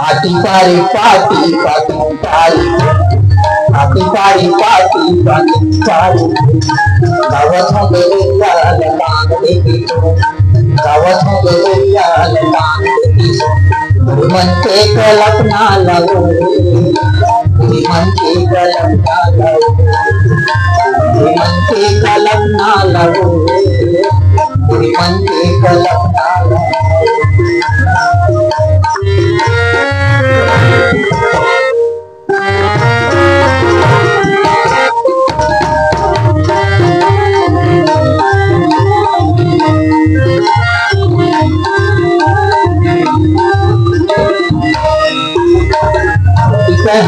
आती पारी पाती पाती पारी आती पारी पाती पाती पारी गावात गेले याल बांधली गावात गेले याल बांधली म्हणते कल्पना लावू म्हणते कल्पना लावू म्हणते कल्पना लावू म्हणते कल्पना लावू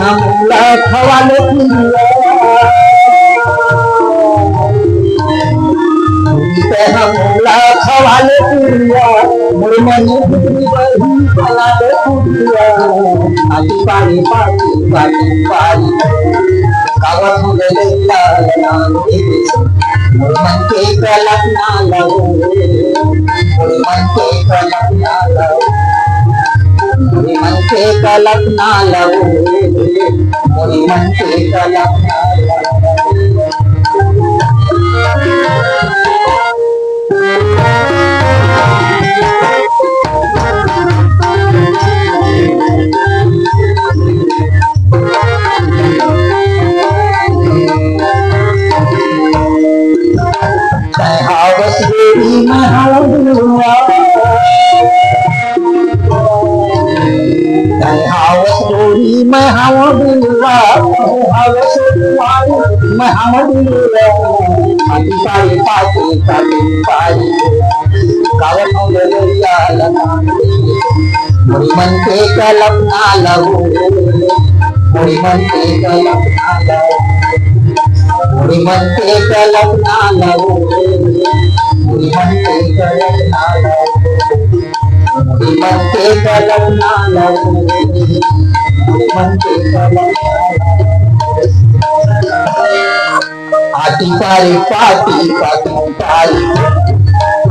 हमला खवाले हमला खवाले मुरमनी पुत्री बही पलाले आती पारी पाती पाती पारी गावात गेले मुरमन के कल्पना लावू मुरमन के कल्पना लावू मन के कल्पना लावू मोरी मन के कल्पना हावस देवी मैं हावुआ हावस डोरी मैं हवा बिलवा हावस डोरी मैं हवा बिलवा आती पारी पाती पाती पारी गावत गेले याल मोरी मन के कल्पना लावू मोरी मन के कल्पना लावू मोरी मन के कल्पना लावू मोरी मन के कल्पना लावू मन के कल्पना लावू मन के कल्पना आती पारी पाती पाती पारी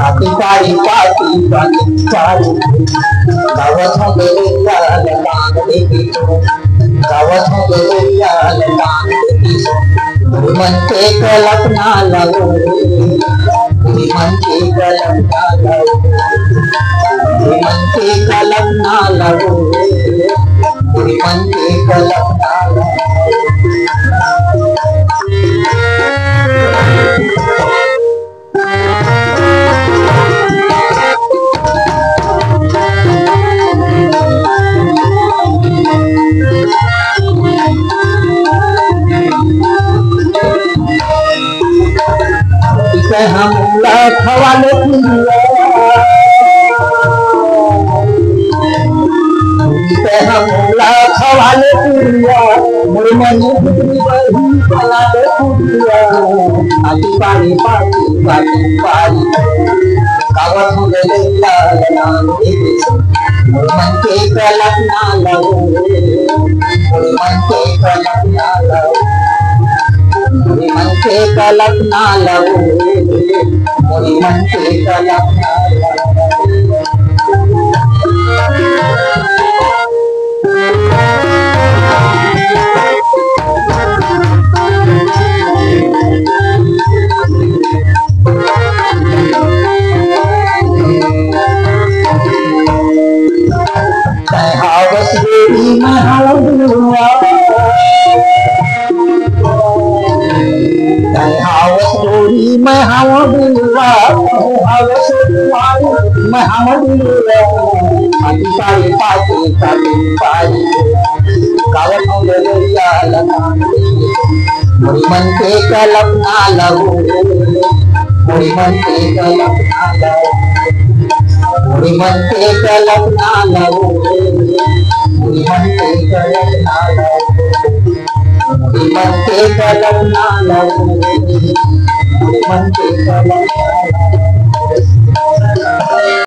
आती पारी पाती पाती पारी गावात गेले याल बांधली गावात गेले याल बांधली मन के कल्पना लावू मन के कल्पना लावू मन के कल्पना लावू मन के कल्पना हमला खवाले हमला खवाले मुरमनी पुत्री बही पलाले आती पारी पाती पाती पारी गावात गेले याल मुरमन के कल्पना लावू मुरमन के कल्पना लावू मोरी मन के कल्पना लावू मोरी मन के कल्पना हावस देवी मैं हावुआ हावस डोरी मैं हवा बिलवा हावस डोरी मैं हवा बिलवा आती पारी पाती पाती पारी गावत गेले याल मोरी मन के कल्पना लावू मोरी मन के कल्पना लावू मोरी मन के कल्पना लावू मोरी मन के कल्पना लावू मन के कल्पना लावू मन के कल्पना